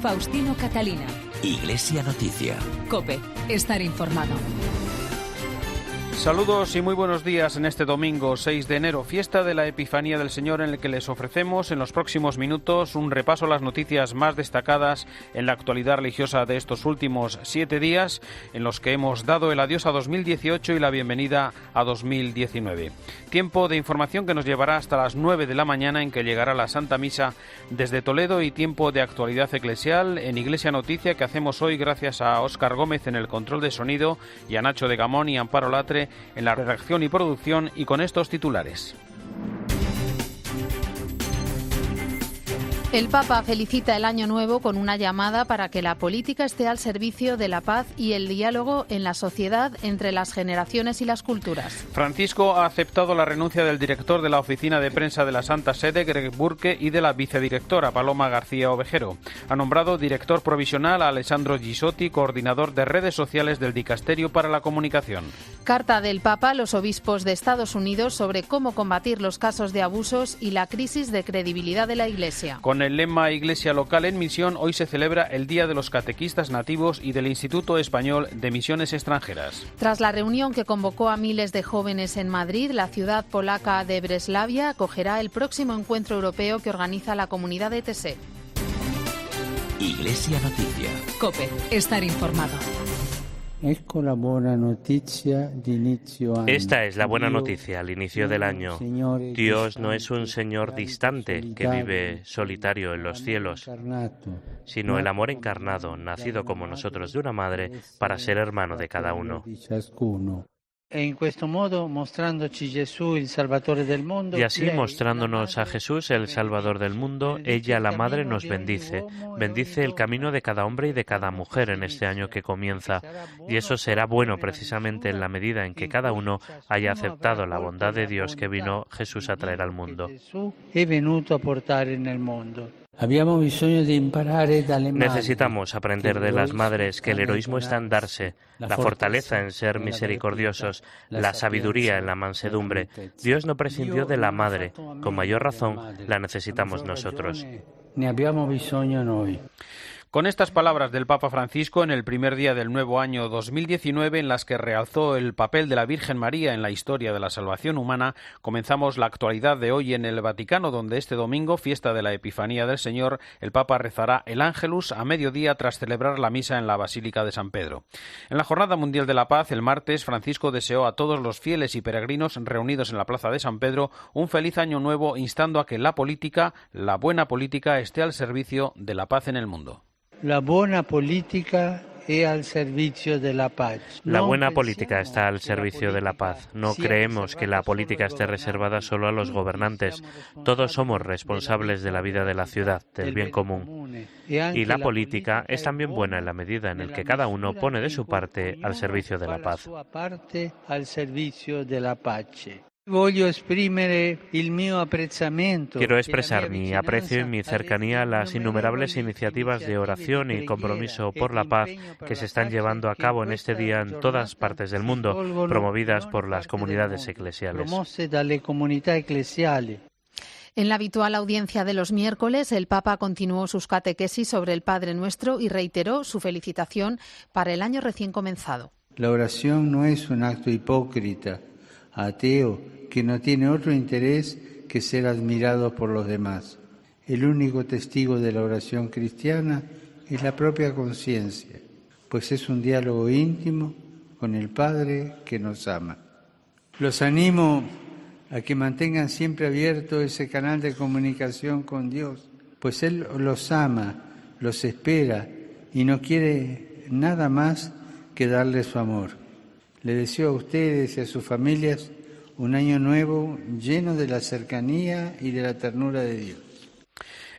Faustino Catalina. Iglesia Noticia. COPE. Estar informado. Saludos y muy buenos días en este domingo 6 de enero, fiesta de la Epifanía del Señor, en el que les ofrecemos en los próximos minutos un repaso a las noticias más destacadas en la actualidad religiosa de estos últimos 7 días, en los que hemos dado el adiós a 2018 y la bienvenida a 2019. Tiempo de información que nos llevará hasta las 9 de la mañana, en que llegará la Santa Misa desde Toledo, y tiempo de actualidad eclesial en Iglesia Noticia, que hacemos hoy gracias a Óscar Gómez en el control de sonido y a Nacho de Gamón y Amparo Latre en la redacción y producción, y con estos titulares. El Papa felicita el Año Nuevo con una llamada para que la política esté al servicio de la paz y el diálogo en la sociedad entre las generaciones y las culturas. Francisco ha aceptado la renuncia del director de la oficina de prensa de la Santa Sede, Greg Burke, y de la vicedirectora, Paloma García Ovejero. Ha nombrado director provisional a Alessandro Gisotti, coordinador de redes sociales del Dicasterio para la Comunicación. Carta del Papa a los obispos de Estados Unidos sobre cómo combatir los casos de abusos y la crisis de credibilidad de la Iglesia. Con el lema Iglesia Local en Misión, hoy se celebra el Día de los Catequistas Nativos y del Instituto Español de Misiones Extranjeras. Tras la reunión que convocó a miles de jóvenes en Madrid, la ciudad polaca de Breslavia acogerá el próximo encuentro europeo que organiza la Comunidad de ETC. Iglesia Noticia. COPE. Estar informado. Esta es la buena noticia al inicio del año. Dios no es un Señor distante que vive solitario en los cielos, sino el amor encarnado, nacido como nosotros de una madre, para ser hermano de cada uno. Y así, mostrándonos a Jesús, el Salvador del mundo, ella, la Madre, nos bendice. Bendice el camino de cada hombre y de cada mujer en este año que comienza. Y eso será bueno precisamente en la medida en que cada uno haya aceptado la bondad de Dios que vino Jesús a traer al mundo. Necesitamos aprender de las madres que el heroísmo está en darse, la fortaleza en ser misericordiosos, la sabiduría en la mansedumbre. Dios no prescindió de la madre, con mayor razón la necesitamos nosotros. Con estas palabras del Papa Francisco en el primer día del nuevo año 2019, en las que realzó el papel de la Virgen María en la historia de la salvación humana, comenzamos la actualidad de hoy en el Vaticano, donde este domingo, fiesta de la Epifanía del Señor, el Papa rezará el Ángelus a mediodía tras celebrar la misa en la Basílica de San Pedro. En la Jornada Mundial de la Paz, el martes, Francisco deseó a todos los fieles y peregrinos reunidos en la Plaza de San Pedro un feliz año nuevo, instando a que la política, la buena política, esté al servicio de la paz en el mundo. La buena política es al servicio de la paz. La buena política está al servicio de la paz. No creemos que la política esté reservada solo a los gobernantes. Todos somos responsables de la vida de la ciudad, del bien común. Y la política es también buena en la medida en la que cada uno pone de su parte al servicio de la paz. Quiero expresar mi aprecio y mi cercanía a las innumerables iniciativas de oración y compromiso por la paz que se están llevando a cabo en este día en todas partes del mundo, promovidas por las comunidades eclesiales. En la habitual audiencia de los miércoles, el Papa continuó sus catequesis sobre el Padre Nuestro y reiteró su felicitación para el año recién comenzado. La oración no es un acto hipócrita, ateo, que no tiene otro interés que ser admirado por los demás. El único testigo de la oración cristiana es la propia conciencia, pues es un diálogo íntimo con el Padre que nos ama. Los animo a que mantengan siempre abierto ese canal de comunicación con Dios, pues Él los ama, los espera y no quiere nada más que darles su amor. Le deseo a ustedes y a sus familias un año nuevo lleno de la cercanía y de la ternura de Dios.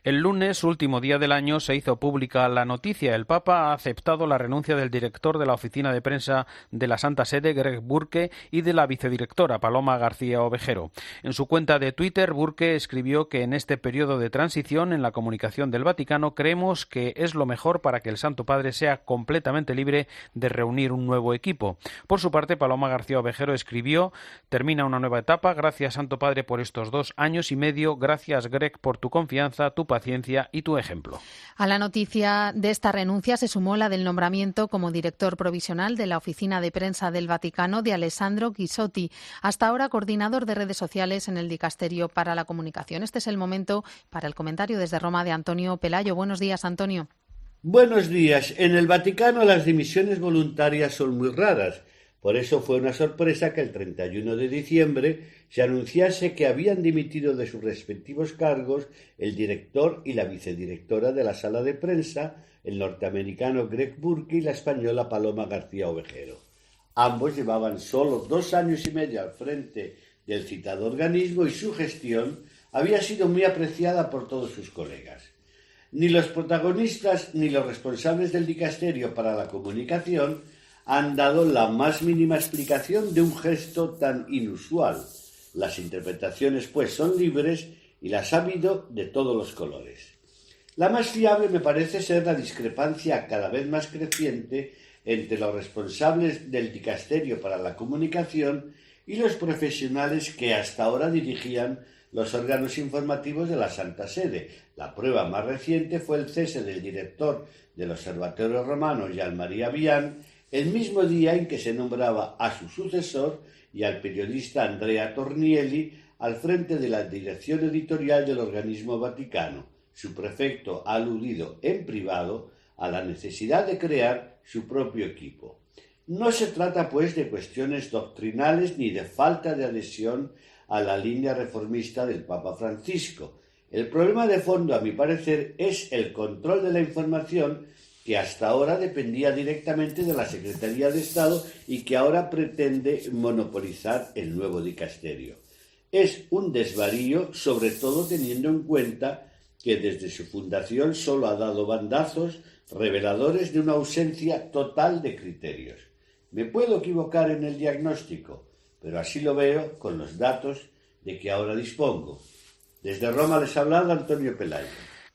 El lunes, último día del año, se hizo pública la noticia. El Papa ha aceptado la renuncia del director de la oficina de prensa de la Santa Sede, Greg Burke, y de la vicedirectora, Paloma García Ovejero. En su cuenta de Twitter, Burke escribió que en este periodo de transición en la comunicación del Vaticano creemos que es lo mejor para que el Santo Padre sea completamente libre de reunir un nuevo equipo. Por su parte, Paloma García Ovejero escribió: termina una nueva etapa, gracias Santo Padre por estos 2 años y medio, gracias Greg por tu confianza, tu paciencia y tu ejemplo. A la noticia de esta renuncia se sumó la del nombramiento como director provisional de la Oficina de Prensa del Vaticano de Alessandro Ghisotti, hasta ahora coordinador de redes sociales en el Dicasterio para la Comunicación. Este es el momento para el comentario desde Roma de Antonio Pelayo. Buenos días, Antonio. Buenos días. En el Vaticano las dimisiones voluntarias son muy raras. Por eso fue una sorpresa que el 31 de diciembre se anunciase que habían dimitido de sus respectivos cargos el director y la vicedirectora de la sala de prensa, el norteamericano Greg Burke y la española Paloma García Ovejero. Ambos llevaban solo 2 años y medio al frente del citado organismo y su gestión había sido muy apreciada por todos sus colegas. Ni los protagonistas ni los responsables del Dicasterio para la Comunicación han dado la más mínima explicación de un gesto tan inusual. Las interpretaciones, pues, son libres y las ha habido de todos los colores. La más fiable me parece ser la discrepancia cada vez más creciente entre los responsables del Dicasterio para la Comunicación y los profesionales que hasta ahora dirigían los órganos informativos de la Santa Sede. La prueba más reciente fue el cese del director del Observatorio Romano, Jean María Vian, el mismo día en que se nombraba a su sucesor y al periodista Andrea Tornielli al frente de la dirección editorial del organismo vaticano. Su prefecto ha aludido en privado a la necesidad de crear su propio equipo. No se trata, pues, de cuestiones doctrinales ni de falta de adhesión a la línea reformista del Papa Francisco. El problema de fondo, a mi parecer, es el control de la información que hasta ahora dependía directamente de la Secretaría de Estado y que ahora pretende monopolizar el nuevo dicasterio. Es un desvarío, sobre todo teniendo en cuenta que desde su fundación solo ha dado bandazos reveladores de una ausencia total de criterios. Me puedo equivocar en el diagnóstico, pero así lo veo con los datos de que ahora dispongo. Desde Roma les ha hablado Antonio Pelayo.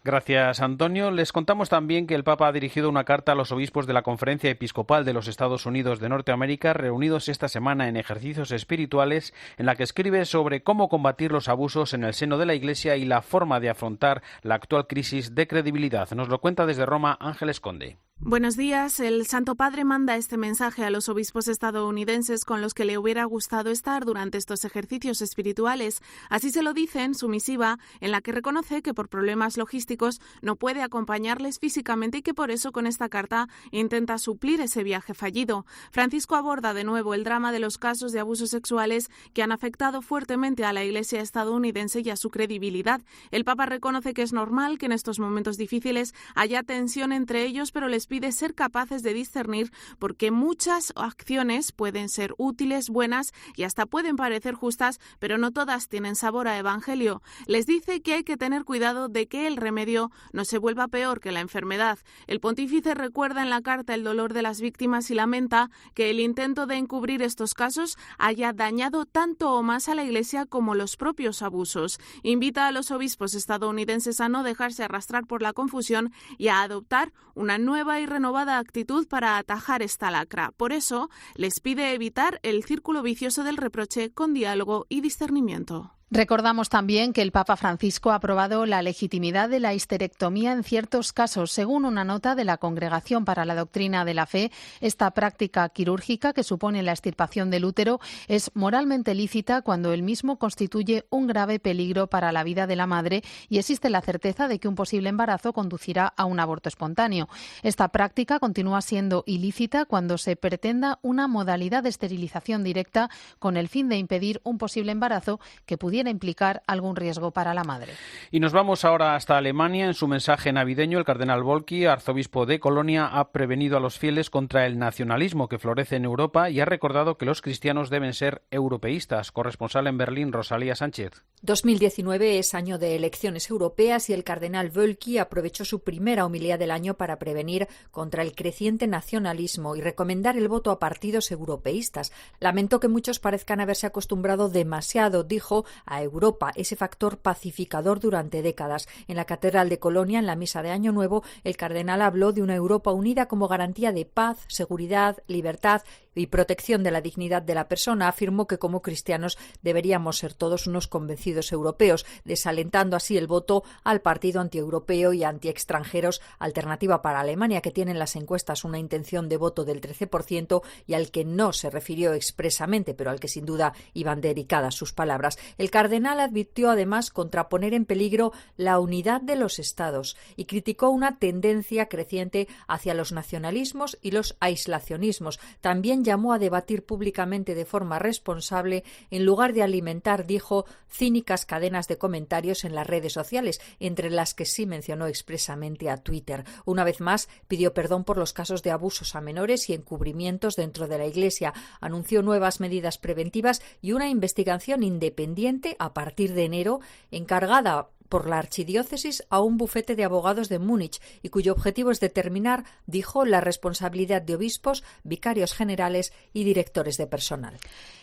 Gracias, Antonio. Les contamos también que el Papa ha dirigido una carta a los obispos de la Conferencia Episcopal de los Estados Unidos de Norteamérica, reunidos esta semana en ejercicios espirituales, en la que escribe sobre cómo combatir los abusos en el seno de la Iglesia y la forma de afrontar la actual crisis de credibilidad. Nos lo cuenta desde Roma Ángeles Conde. Buenos días. El Santo Padre manda este mensaje a los obispos estadounidenses con los que le hubiera gustado estar durante estos ejercicios espirituales. Así se lo dice en su misiva, en la que reconoce que por problemas logísticos no puede acompañarles físicamente y que por eso con esta carta intenta suplir ese viaje fallido. Francisco aborda de nuevo el drama de los casos de abusos sexuales que han afectado fuertemente a la Iglesia estadounidense y a su credibilidad. El Papa reconoce que es normal que en estos momentos difíciles haya tensión entre ellos, pero les pide ser capaces de discernir porque muchas acciones pueden ser útiles, buenas y hasta pueden parecer justas, pero no todas tienen sabor a evangelio. Les dice que hay que tener cuidado de que el remedio no se vuelva peor que la enfermedad. El pontífice recuerda en la carta el dolor de las víctimas y lamenta que el intento de encubrir estos casos haya dañado tanto o más a la Iglesia como los propios abusos. Invita a los obispos estadounidenses a no dejarse arrastrar por la confusión y a adoptar una nueva y renovada actitud para atajar esta lacra. Por eso, les pide evitar el círculo vicioso del reproche con diálogo y discernimiento. Recordamos también que el Papa Francisco ha aprobado la legitimidad de la histerectomía en ciertos casos. Según una nota de la Congregación para la Doctrina de la Fe, esta práctica quirúrgica que supone la extirpación del útero es moralmente lícita cuando el mismo constituye un grave peligro para la vida de la madre y existe la certeza de que un posible embarazo conducirá a un aborto espontáneo. Esta práctica continúa siendo ilícita cuando se pretenda una modalidad de esterilización directa con el fin de impedir un posible embarazo que pudiera implicar algún riesgo para la madre. Y nos vamos ahora hasta Alemania. En su mensaje navideño, el cardenal Volki, arzobispo de Colonia, ha prevenido a los fieles contra el nacionalismo que florece en Europa y ha recordado que los cristianos deben ser europeístas. Corresponsal en Berlín, Rosalía Sánchez. 2019 es año de elecciones europeas y el cardenal Volki aprovechó su primera homilía del año para prevenir contra el creciente nacionalismo y recomendar el voto a partidos europeístas. Lamentó que muchos parezcan haberse acostumbrado demasiado, dijo, a Europa, ese factor pacificador durante décadas. En la Catedral de Colonia, en la misa de Año Nuevo, el cardenal habló de una Europa unida como garantía de paz, seguridad, libertad y protección de la dignidad de la persona, afirmó que como cristianos deberíamos ser todos unos convencidos europeos, desalentando así el voto al partido antieuropeo y antiextranjeros Alternativa para Alemania, que tiene en las encuestas una intención de voto del 13% y al que no se refirió expresamente, pero al que sin duda iban dedicadas sus palabras. El cardenal advirtió además contra poner en peligro la unidad de los estados y criticó una tendencia creciente hacia los nacionalismos y los aislacionismos. También llamó a debatir públicamente de forma responsable en lugar de alimentar, dijo, cínicas cadenas de comentarios en las redes sociales, entre las que sí mencionó expresamente a Twitter. Una vez más, pidió perdón por los casos de abusos a menores y encubrimientos dentro de la Iglesia. Anunció nuevas medidas preventivas y una investigación independiente a partir de enero, encargada por la archidiócesis a un bufete de abogados de Múnich y cuyo objetivo es determinar, dijo, la responsabilidad de obispos, vicarios generales y directores de personal.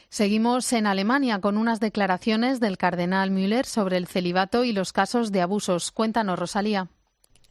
Seguimos en Alemania con unas declaraciones del cardenal Müller sobre el celibato y los casos de abusos. Cuéntanos, Rosalía.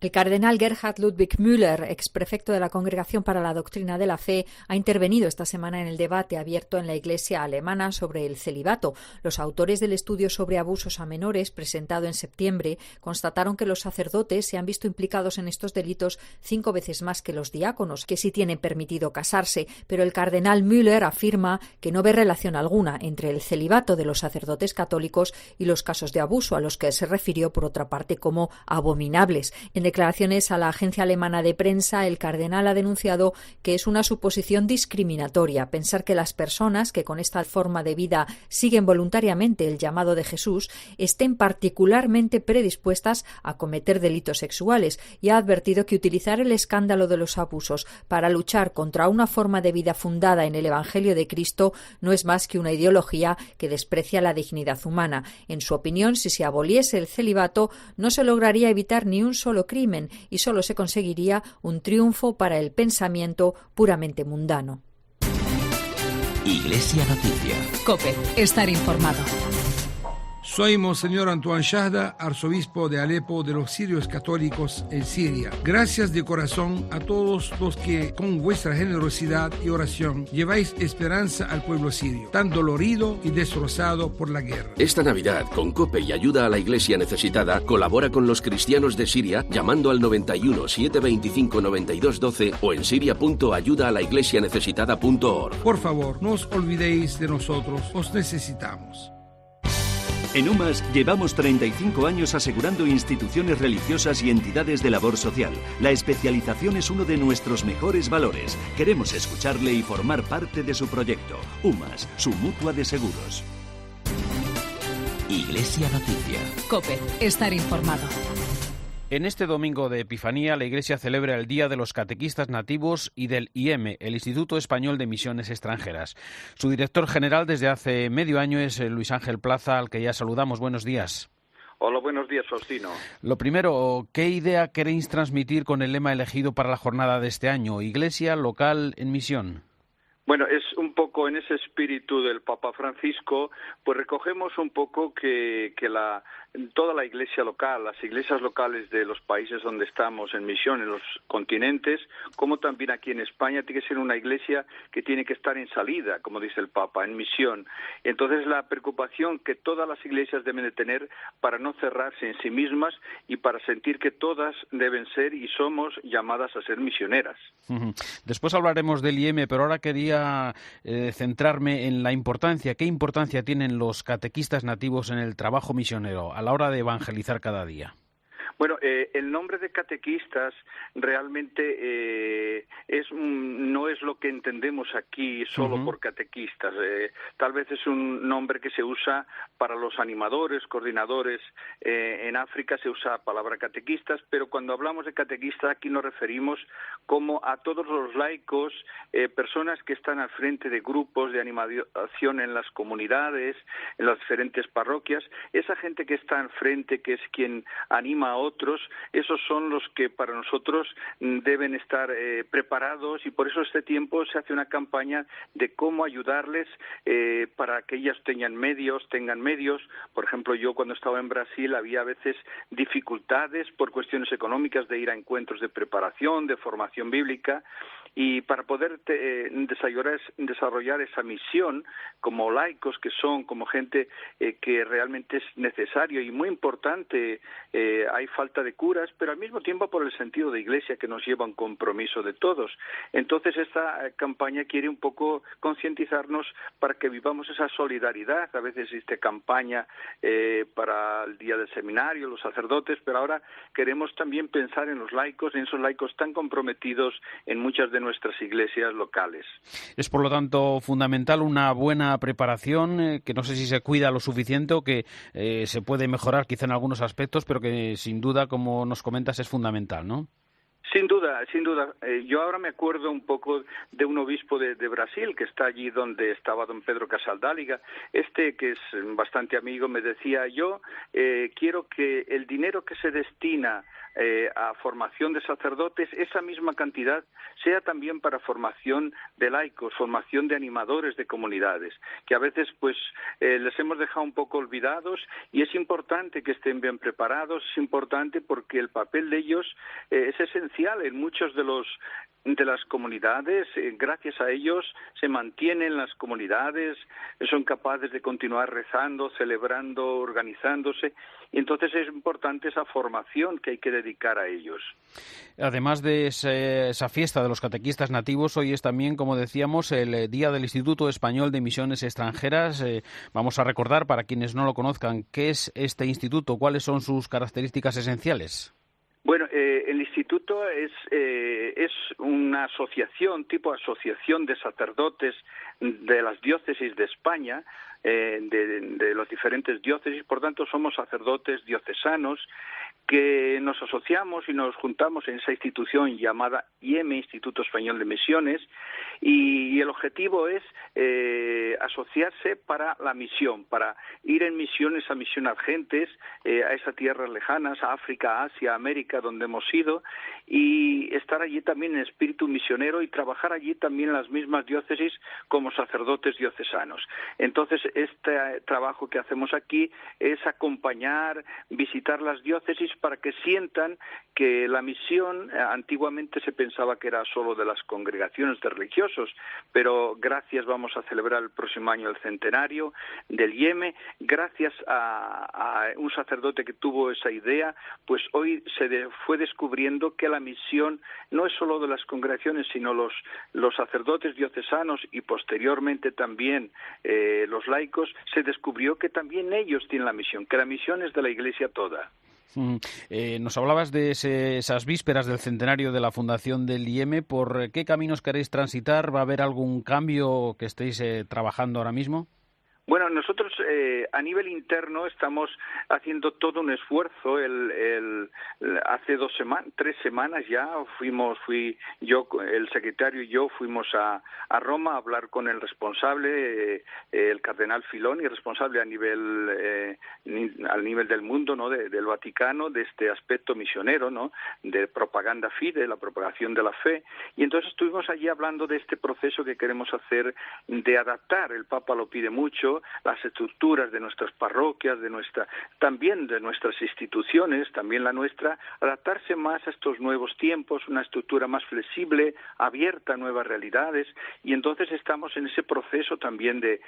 El cardenal Gerhard Ludwig Müller, exprefecto de la Congregación para la Doctrina de la Fe, ha intervenido esta semana en el debate abierto en la Iglesia alemana sobre el celibato. Los autores del estudio sobre abusos a menores, presentado en septiembre, constataron que los sacerdotes se han visto implicados en estos delitos 5 veces más que los diáconos, que sí tienen permitido casarse, pero el cardenal Müller afirma que no ve relación alguna entre el celibato de los sacerdotes católicos y los casos de abuso, a los que se refirió, por otra parte, como abominables. En declaraciones a la agencia alemana de prensa, el cardenal ha denunciado que es una suposición discriminatoria pensar que las personas que con esta forma de vida siguen voluntariamente el llamado de Jesús estén particularmente predispuestas a cometer delitos sexuales, y ha advertido que utilizar el escándalo de los abusos para luchar contra una forma de vida fundada en el Evangelio de Cristo no es más que una ideología que desprecia la dignidad humana. En su opinión, si se aboliese el celibato, no se lograría evitar ni un solo crimen y solo se conseguiría un triunfo para el pensamiento puramente mundano. Iglesia Noticia. COPE. Estar informado. Soy Monseñor Antoine Chahda, arzobispo de Alepo de los sirios católicos en Siria. Gracias de corazón a todos los que con vuestra generosidad y oración lleváis esperanza al pueblo sirio, tan dolorido y destrozado por la guerra. Esta Navidad, con COPE y ayuda a la Iglesia necesitada, colabora con los cristianos de Siria llamando al 91 725 92 12 o en siria.ayudaalaIglesianecesitada.org. Por favor, no os olvidéis de nosotros, os necesitamos. En UMAS llevamos 35 años asegurando instituciones religiosas y entidades de labor social. La especialización es uno de nuestros mejores valores. Queremos escucharle y formar parte de su proyecto. UMAS, su mutua de seguros. Iglesia Noticia. COPE. Estar informado. En este domingo de Epifanía, la Iglesia celebra el Día de los Catequistas Nativos y del IEM, el Instituto Español de Misiones Extranjeras. Su director general desde hace medio año es Luis Ángel Plaza, al que ya saludamos. Buenos días. Hola, buenos días, Faustino. Lo primero, ¿qué idea queréis transmitir con el lema elegido para la jornada de este año? Iglesia local en misión. Bueno, es un poco en ese espíritu del Papa Francisco, pues recogemos un poco que toda la iglesia local, las iglesias locales de los países donde estamos en misión, en los continentes, como también aquí en España, tiene que ser una iglesia que tiene que estar en salida, como dice el Papa, en misión. Entonces, la preocupación que todas las iglesias deben de tener para no cerrarse en sí mismas y para sentir que todas deben ser y somos llamadas a ser misioneras. Después hablaremos del IEM, pero ahora quería centrarme en la importancia. ¿Qué importancia tienen los catequistas nativos en el trabajo misionero a la hora de evangelizar cada día? Bueno, el nombre de catequistas realmente no es lo que entendemos aquí solo por catequistas. Tal vez es un nombre que se usa para los animadores, coordinadores. En África se usa la palabra catequistas, pero cuando hablamos de catequistas aquí nos referimos como a todos los laicos, personas que están al frente de grupos de animación en las comunidades, en las diferentes parroquias. Esa gente que está al frente, que es quien anima a otros, esos son los que para nosotros deben estar preparados, y por eso este tiempo se hace una campaña de cómo ayudarles para que ellas tengan medios. Por ejemplo, yo cuando estaba en Brasil había a veces dificultades por cuestiones económicas de ir a encuentros de preparación, de formación bíblica, Y para poder desarrollar esa misión como laicos que son, como gente que realmente es necesario y muy importante, hay falta de curas, pero al mismo tiempo por el sentido de Iglesia que nos lleva a un compromiso de todos. Entonces esta campaña quiere un poco concientizarnos para que vivamos esa solidaridad. A veces existe campaña para el día del seminario, los sacerdotes, pero ahora queremos también pensar en los laicos, en esos laicos tan comprometidos en muchas de nuestras iglesias locales. Es por lo tanto fundamental una buena preparación, que no sé si se cuida lo suficiente o que se puede mejorar quizá en algunos aspectos, pero que sin duda, como nos comentas, es fundamental, ¿no? Sin duda, sin duda. Yo ahora me acuerdo un poco de un obispo de Brasil que está allí donde estaba don Pedro Casaldáliga. Que es bastante amigo, me decía, yo quiero que el dinero que se destina a formación de sacerdotes, esa misma cantidad sea también para formación de laicos, formación de animadores de comunidades, que a veces pues les hemos dejado un poco olvidados, y es importante que estén bien preparados, es importante porque el papel de ellos es esencial en muchos de las comunidades. Gracias a ellos se mantienen las comunidades, son capaces de continuar rezando, celebrando, organizándose, y entonces es importante esa formación que hay que dedicar a ellos. Además de esa fiesta de los catequistas nativos, hoy es también, como decíamos, el Día del Instituto Español de Misiones Extranjeras. Vamos a recordar, para quienes no lo conozcan, ¿qué es este instituto? ¿Cuáles son sus características esenciales? Bueno, el instituto es una asociación, tipo asociación de sacerdotes de las diócesis de España, de las diferentes diócesis. Por tanto, somos sacerdotes diocesanos que nos asociamos y nos juntamos en esa institución llamada IEME, Instituto Español de Misiones, y el objetivo es asociarse para la misión, para ir en misiones a misionar gentes a esas tierras lejanas, a África, Asia, América, donde hemos ido, y estar allí también en espíritu misionero y trabajar allí también en las mismas diócesis como sacerdotes diocesanos. Entonces, este trabajo que hacemos aquí es acompañar, visitar las diócesis para que sientan que la misión antiguamente se pensaba que era solo de las congregaciones de religiosos, pero vamos a celebrar el próximo año el centenario del IEME, gracias a un sacerdote que tuvo esa idea, pues hoy se fue descubriendo que la misión no es solo de las congregaciones, sino los sacerdotes diocesanos y posteriormente también los laicos, se descubrió que también ellos tienen la misión, que la misión es de la Iglesia toda. Nos hablabas de esas vísperas del centenario de la fundación del IEME. ¿Por qué caminos queréis transitar? ¿Va a haber algún cambio que estéis trabajando ahora mismo? Bueno, nosotros a nivel interno estamos haciendo todo un esfuerzo. Hace 3 semanas ya fui yo, el secretario y yo fuimos a Roma a hablar con el responsable, el cardenal Filoni, responsable al nivel del mundo, ¿no? Del Vaticano, de este aspecto misionero, ¿no? De propaganda fide, la propagación de la fe. Y entonces estuvimos allí hablando de este proceso que queremos hacer de adaptar. El Papa lo pide mucho, las estructuras de nuestras parroquias, también de nuestras instituciones, también la nuestra, adaptarse más a estos nuevos tiempos, una estructura más flexible, abierta a nuevas realidades, y entonces estamos en ese proceso también de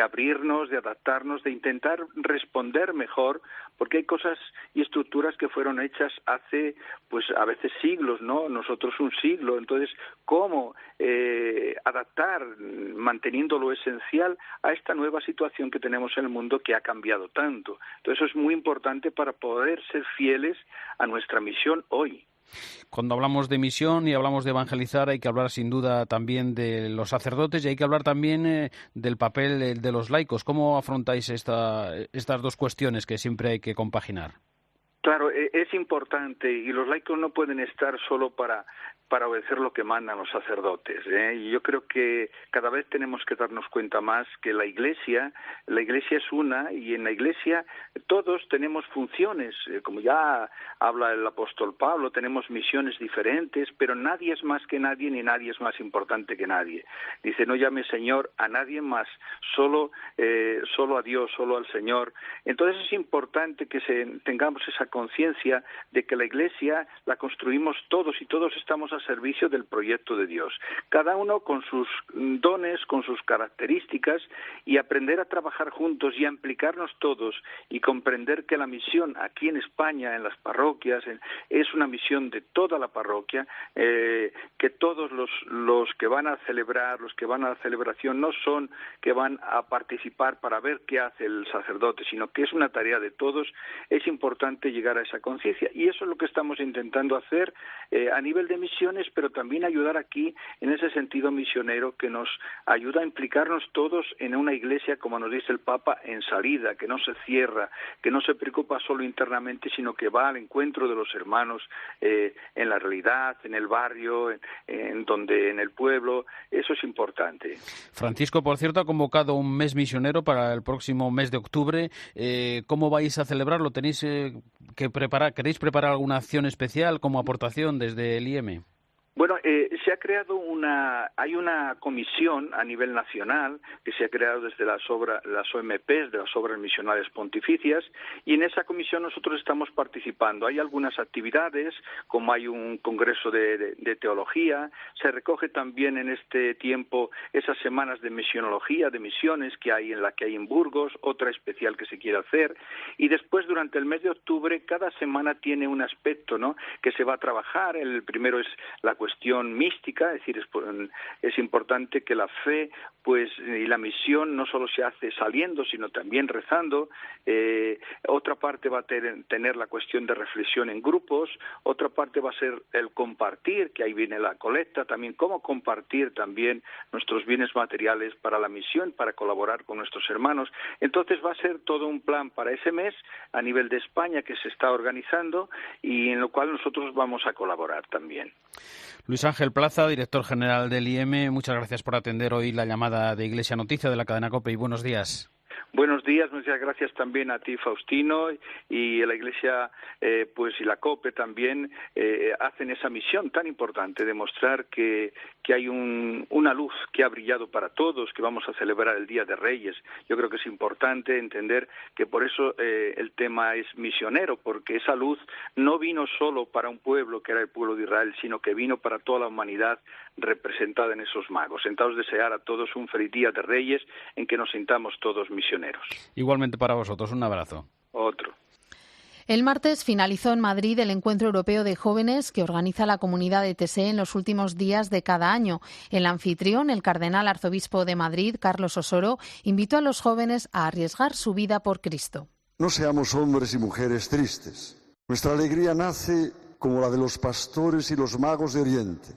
abrirnos, de adaptarnos, de intentar responder mejor, porque hay cosas y estructuras que fueron hechas hace, pues a veces siglos, ¿no? Nosotros un siglo. Entonces, ¿cómo adaptar, manteniendo lo esencial, a esta nueva situación que tenemos en el mundo que ha cambiado tanto? Entonces, eso es muy importante para poder ser fieles a nuestra misión hoy. Cuando hablamos de misión y hablamos de evangelizar, hay que hablar sin duda también de los sacerdotes y hay que hablar también del papel de los laicos. ¿Cómo afrontáis estas dos cuestiones que siempre hay que compaginar? Claro, es importante, y los laicos no pueden estar solo para obedecer lo que mandan los sacerdotes, Y yo creo que cada vez tenemos que darnos cuenta más que la Iglesia es una, y en la Iglesia todos tenemos funciones, como ya habla el apóstol Pablo, tenemos misiones diferentes, pero nadie es más que nadie ni nadie es más importante que nadie. Dice, no llame Señor a nadie más, solo a Dios, solo al Señor. Entonces es importante que tengamos esa conciencia de que la Iglesia la construimos todos y todos estamos a servicio del proyecto de Dios, cada uno con sus dones, con sus características, y aprender a trabajar juntos y a implicarnos todos y comprender que la misión aquí en España, en las parroquias, es una misión de toda la parroquia, que todos los que van a celebrar, los que van a la celebración, no son que van a participar para ver qué hace el sacerdote, sino que es una tarea de todos. Es importante llegar a esa conciencia y eso es lo que estamos intentando hacer a nivel de misiones, pero también ayudar aquí en ese sentido misionero que nos ayuda a implicarnos todos en una iglesia, como nos dice el Papa, en salida, que no se cierra, que no se preocupa solo internamente, sino que va al encuentro de los hermanos en la realidad, en el barrio, en el pueblo. Eso es importante. Francisco, por cierto, ha convocado un mes misionero para el próximo mes de octubre. ¿Cómo vais a celebrarlo? ¿Tenéis que preparar? ¿Queréis preparar alguna acción especial como aportación desde el IEM? Bueno, se ha creado hay una comisión a nivel nacional que se ha creado desde las OMPs, de las Obras Misionales Pontificias, y en esa comisión nosotros estamos participando. Hay algunas actividades, como hay un congreso de teología, se recoge también en este tiempo esas semanas de misionología, de misiones que hay en Burgos, otra especial que se quiere hacer, y después durante el mes de octubre cada semana tiene un aspecto, ¿no?, que se va a trabajar. El primero es la cuestión mística, es decir, es importante que la fe y la misión no solo se hace saliendo, sino también rezando. Otra parte va a tener la cuestión de reflexión en grupos, otra parte va a ser el compartir, que ahí viene la colecta, también cómo compartir también nuestros bienes materiales para la misión, para colaborar con nuestros hermanos. Entonces va a ser todo un plan para ese mes a nivel de España que se está organizando y en lo cual nosotros vamos a colaborar también. Luis Ángel Plaza, director general del IEM, muchas gracias por atender hoy la llamada de Iglesia Noticia de la cadena COPE y buenos días. Buenos días, muchas gracias también a ti, Faustino, y a la Iglesia y la COPE también hacen esa misión tan importante de mostrar que hay una luz que ha brillado para todos, que vamos a celebrar el Día de Reyes. Yo creo que es importante entender que por eso el tema es misionero, porque esa luz no vino solo para un pueblo, que era el pueblo de Israel, sino que vino para toda la humanidad representada en esos magos. Entonces, desear a todos un feliz Día de Reyes en que nos sintamos todos misioneros. Igualmente para vosotros, un abrazo. Otro. El martes finalizó en Madrid el Encuentro Europeo de Jóvenes que organiza la Comunidad de TSE en los últimos días de cada año. El anfitrión, el cardenal arzobispo de Madrid, Carlos Osoro, invitó a los jóvenes a arriesgar su vida por Cristo. No seamos hombres y mujeres tristes. Nuestra alegría nace como la de los pastores y los magos de Oriente,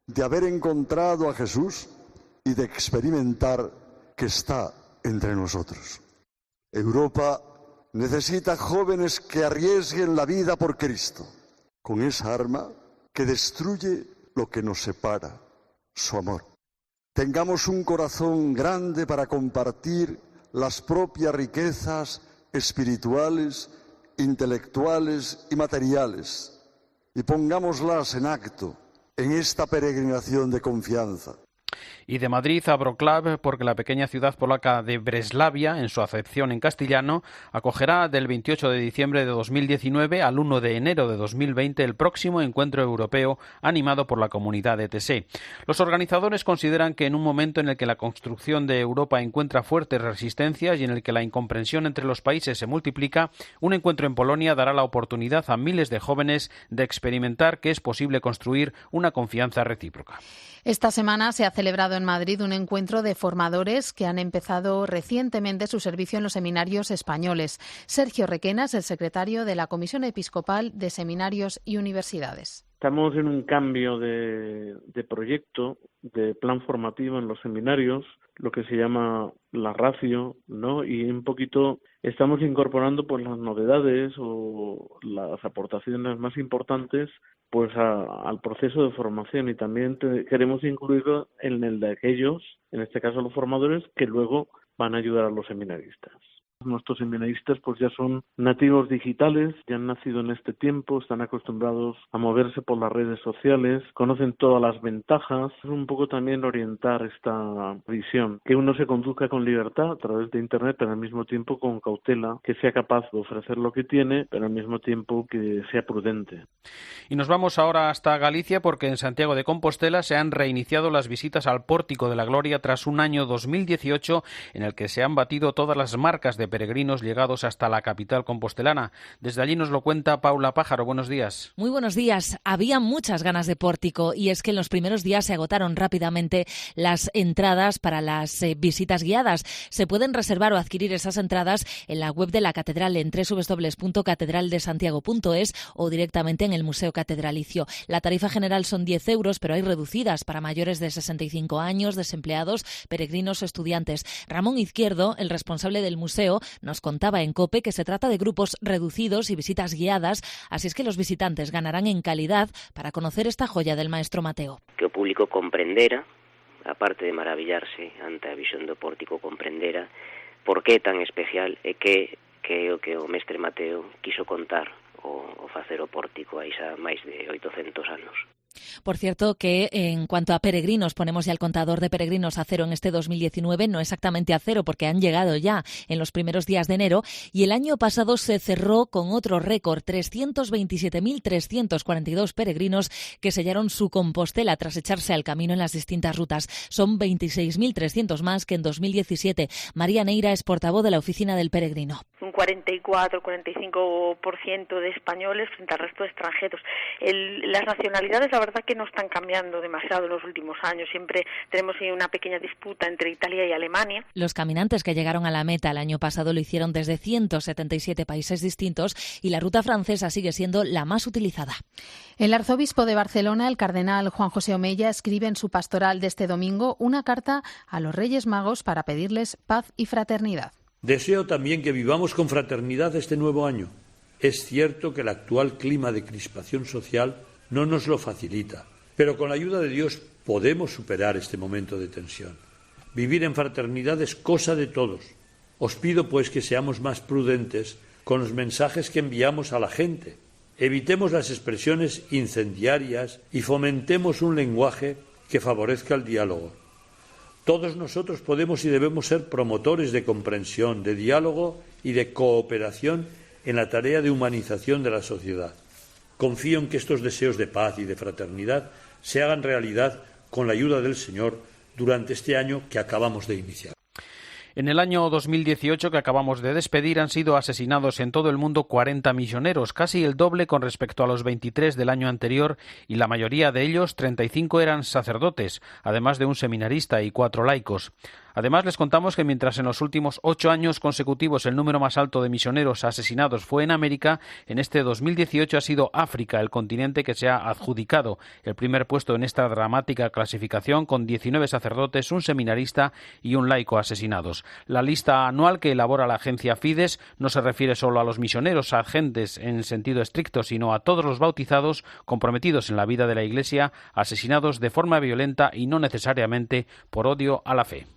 de haber encontrado a Jesús y de experimentar que está entre nosotros. Europa necesita jóvenes que arriesguen la vida por Cristo, con esa arma que destruye lo que nos separa, su amor. Tengamos un corazón grande para compartir las propias riquezas espirituales, intelectuales y materiales, y pongámoslas en acto en esta peregrinación de confianza. Y de Madrid a Wrocław, porque la pequeña ciudad polaca de Breslavia, en su acepción en castellano, acogerá del 28 de diciembre de 2019 al 1 de enero de 2020 el próximo encuentro europeo animado por la comunidad de TSE. Los organizadores consideran que en un momento en el que la construcción de Europa encuentra fuertes resistencias y en el que la incomprensión entre los países se multiplica, un encuentro en Polonia dará la oportunidad a miles de jóvenes de experimentar que es posible construir una confianza recíproca. Esta semana se ha celebrado en Madrid un encuentro de formadores que han empezado recientemente su servicio en los seminarios españoles. Sergio Requena es el secretario de la Comisión Episcopal de Seminarios y Universidades. Estamos en un cambio de proyecto, de plan formativo en los seminarios, lo que se llama la ratio, ¿no? Y un poquito estamos incorporando pues las novedades o las aportaciones más importantes pues al proceso de formación, y también queremos incluirlo en el de aquellos, en este caso los formadores, que luego van a ayudar a los seminaristas. Nuestros seminaristas pues ya son nativos digitales, ya han nacido en este tiempo, están acostumbrados a moverse por las redes sociales, conocen todas las ventajas. Es un poco también orientar esta visión, que uno se conduzca con libertad a través de Internet, pero al mismo tiempo con cautela, que sea capaz de ofrecer lo que tiene, pero al mismo tiempo que sea prudente. Y nos vamos ahora hasta Galicia porque en Santiago de Compostela se han reiniciado las visitas al Pórtico de la Gloria tras un año 2018 en el que se han batido todas las marcas de peregrinos llegados hasta la capital compostelana. Desde allí nos lo cuenta Paula Pájaro. Buenos días. Muy buenos días. Había muchas ganas de Pórtico y es que en los primeros días se agotaron rápidamente las entradas para las visitas guiadas. Se pueden reservar o adquirir esas entradas en la web de la catedral en www.catedraldesantiago.es o directamente en el Museo Catedralicio. La tarifa general son 10 euros, pero hay reducidas para mayores de 65 años, desempleados, peregrinos o estudiantes. Ramón Izquierdo, el responsable del museo, nos contaba en COPE que se trata de grupos reducidos y visitas guiadas, así es que los visitantes ganarán en calidad para conocer esta joya del maestro Mateo. Que o público comprendera, aparte de maravillarse ante a visión do Pórtico, comprendera por que é tan especial e que é o que o mestre Mateo quiso contar o facer o Pórtico hai xa máis de 800 anos. Por cierto que en cuanto a peregrinos, ponemos ya el contador de peregrinos a cero en este 2019, no exactamente a cero porque han llegado ya en los primeros días de enero y el año pasado se cerró con otro récord, 327.342 peregrinos que sellaron su Compostela tras echarse al camino en las distintas rutas. Son 26.300 más que en 2017. María Neira es portavoz de la Oficina del Peregrino. Un 44-45% de españoles frente al resto de extranjeros. Las nacionalidades, la verdad que no están cambiando demasiado en los últimos años. Siempre tenemos una pequeña disputa entre Italia y Alemania. Los caminantes que llegaron a la meta el año pasado lo hicieron desde 177 países distintos y la ruta francesa sigue siendo la más utilizada. El arzobispo de Barcelona, el cardenal Juan José Omella, escribe en su pastoral de este domingo una carta a los Reyes Magos para pedirles paz y fraternidad. Deseo también que vivamos con fraternidad este nuevo año. Es cierto que el actual clima de crispación social no nos lo facilita, pero con la ayuda de Dios podemos superar este momento de tensión. Vivir en fraternidad es cosa de todos. Os pido pues que seamos más prudentes con los mensajes que enviamos a la gente. Evitemos las expresiones incendiarias y fomentemos un lenguaje que favorezca el diálogo. Todos nosotros podemos y debemos ser promotores de comprensión, de diálogo y de cooperación en la tarea de humanización de la sociedad. Confío en que estos deseos de paz y de fraternidad se hagan realidad con la ayuda del Señor durante este año que acabamos de iniciar. En el año 2018 que acabamos de despedir han sido asesinados en todo el mundo 40 misioneros, casi el doble con respecto a los 23 del año anterior y la mayoría de ellos, 35, eran sacerdotes, además de un seminarista y 4 laicos. Además, les contamos que mientras en los últimos 8 años consecutivos el número más alto de misioneros asesinados fue en América, en este 2018 ha sido África el continente que se ha adjudicado el primer puesto en esta dramática clasificación, con 19 sacerdotes, un seminarista y un laico asesinados. La lista anual que elabora la agencia Fides no se refiere solo a los misioneros agentes en sentido estricto, sino a todos los bautizados comprometidos en la vida de la Iglesia, asesinados de forma violenta y no necesariamente por odio a la fe.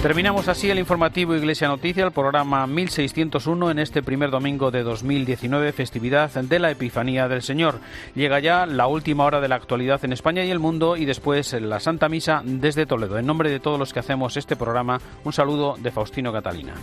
Terminamos así el informativo Iglesia Noticia, el programa 1601 en este primer domingo de 2019, festividad de la Epifanía del Señor. Llega ya la última hora de la actualidad en España y el mundo y después la Santa Misa desde Toledo. En nombre de todos los que hacemos este programa, un saludo de Faustino Catalina.